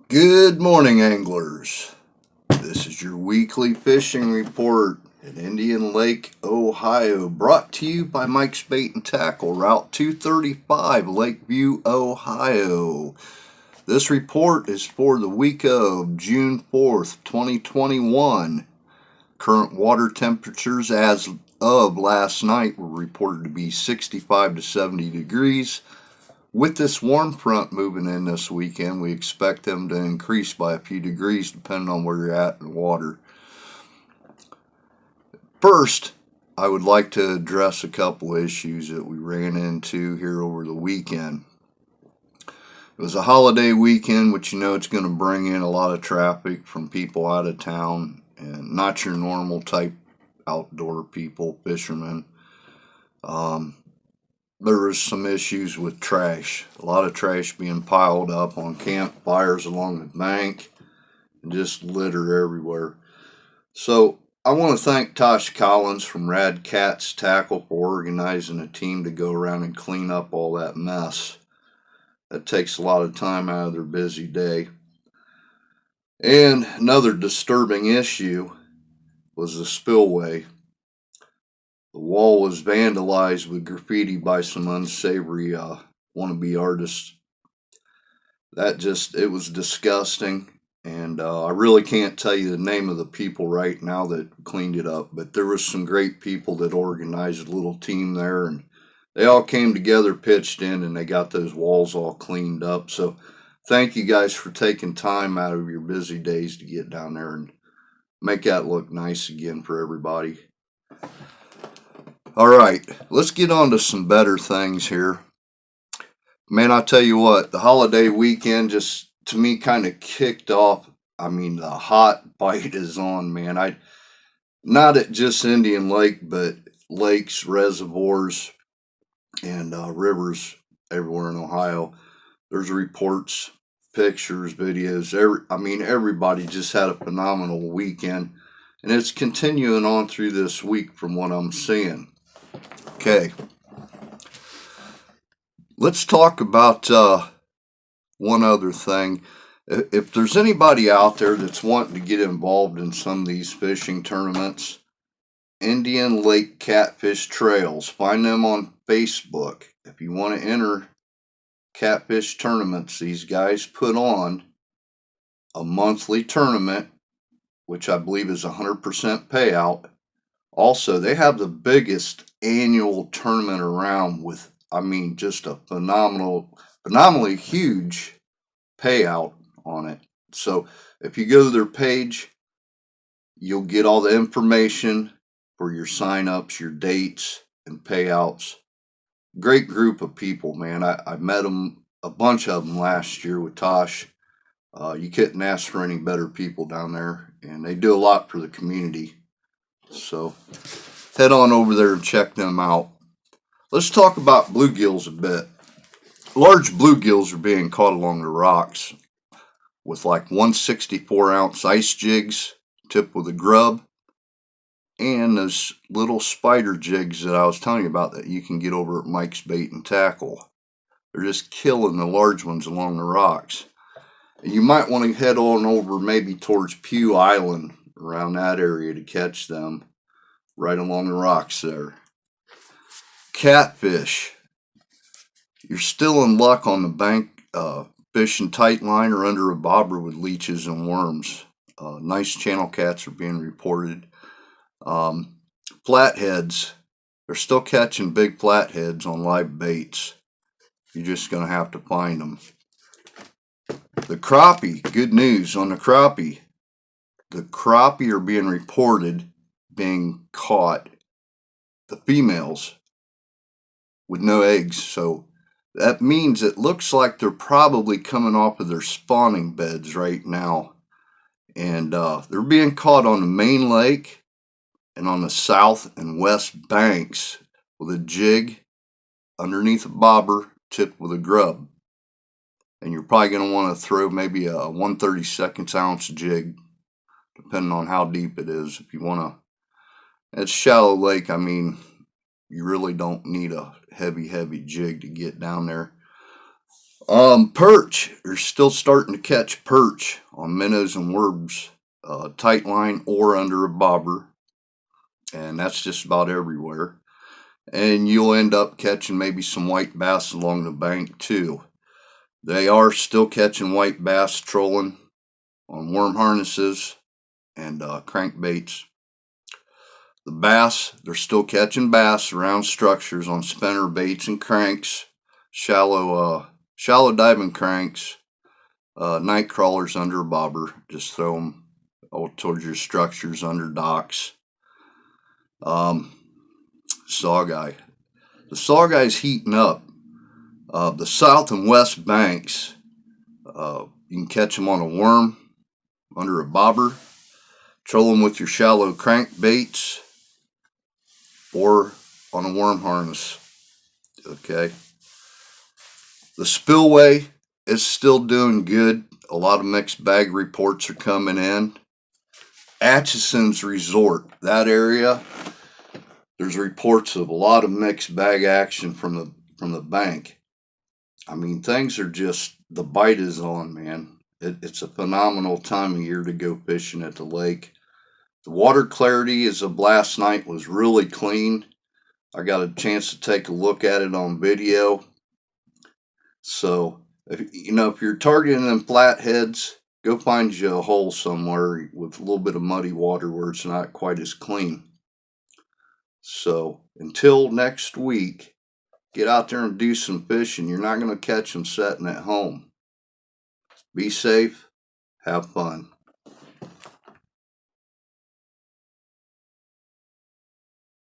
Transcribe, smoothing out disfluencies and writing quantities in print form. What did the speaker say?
Good morning, anglers. This is your weekly fishing report in Indian Lake, Ohio, brought to you by Mike's Bait and Tackle, Route 235, Lakeview, Ohio. This report is for the week of June 4th, 2021. Current water temperatures as of last night were reported to be 65 to 70 degrees. With this warm front moving in this weekend, we expect them to increase by a few degrees depending on where you're at in the water. First, I would like to address a couple issues that we ran into here over the weekend. It was a holiday weekend, which you know it's going to bring in a lot of traffic from people out of town and not your normal type outdoor people, fishermen. There was some issues with trash. A lot of trash being piled up on campfires along the bank and just litter everywhere. So I want to thank Tosh Collins from Rad Cat's Tackle for organizing a team to go around and clean up all that mess. That takes a lot of time out of their busy day. And another disturbing issue was the Spillway. The wall was vandalized with graffiti by some unsavory wannabe artists. It was disgusting. And I really can't tell you the name of the people right now that cleaned it up. But there was some great people that organized a little team there. And they all came together, pitched in, and they got those walls all cleaned up. So thank you guys for taking time out of your busy days to get down there and make that look nice again for everybody. All right, let's get on to some better things here. Man, I tell you what, the holiday weekend just, to me, kind of kicked off. I mean, the hot bite is on, man. Not at just Indian Lake, but lakes, reservoirs, and rivers everywhere in Ohio. There's reports, pictures, videos. Everybody just had a phenomenal weekend, and it's continuing on through this week from what I'm seeing. Okay, let's talk about one other thing. If there's anybody out there that's wanting to get involved in some of these fishing tournaments, Indian Lake Catfish Trails, find them on Facebook. If you want to enter catfish tournaments, these guys put on a monthly tournament, which I believe is 100% payout. Also, they have the biggest annual tournament around with, just a phenomenally huge payout on it. So if you go to their page, you'll get all the information for your sign-ups, your dates, and payouts. Great group of people, man. I met them, a bunch of them last year with Tosh. You couldn't ask for any better people down there, and they do a lot for the community. So head on over there and check them out. Let's talk about bluegills a bit. Large bluegills are being caught along the rocks with like 164-ounce ice jigs tipped with a grub and those little spider jigs that I was telling you about that you can get over at Mike's Bait and Tackle. They're just killing the large ones along the rocks. You might want to head on over maybe towards Pew Island, around that area, to catch them right along the rocks there. Catfish. You're still in luck on the bank fishing tight line or under a bobber with leeches and worms. Nice channel cats are being reported. Flatheads. They're still catching big flatheads on live baits. You're just going to have to find them. The crappie. Good news on the crappie. The crappie are being reported being caught, the females, with no eggs. So that means it looks like they're probably coming off of their spawning beds right now. And they're being caught on the main lake and on the south and west banks with a jig underneath a bobber tipped with a grub. And you're probably going to want to throw maybe a 1/32 ounce jig, depending on how deep it is. If you want to, it's shallow lake. You really don't need a heavy jig to get down there. Perch. They're still starting to catch perch on minnows and worms, tight line or under a bobber, and that's just about everywhere. And you'll end up catching maybe some white bass along the bank too. They are still catching white bass trolling on worm harnesses and crankbaits. The bass, they're still catching bass around structures on spinner baits and cranks, shallow diving cranks, night crawlers under a bobber. Just throw them towards your structures under docks. Sawguy. The sawguy's heating up. The south and west banks, you can catch them on a worm under a bobber. Troll them with your shallow crankbaits or on a worm harness. Okay. The Spillway is still doing good. A lot of mixed bag reports are coming in. Atchison's Resort, that area, there's reports of a lot of mixed bag action from the bank. I mean, things are just, the bite is on, man. It's a phenomenal time of year to go fishing at the lake. The water clarity as of last night was really clean. I got a chance to take a look at it on video. So, if you're targeting them flatheads, go find you a hole somewhere with a little bit of muddy water where it's not quite as clean. So, until next week, get out there and do some fishing. You're not going to catch them sitting at home. Be safe. Have fun.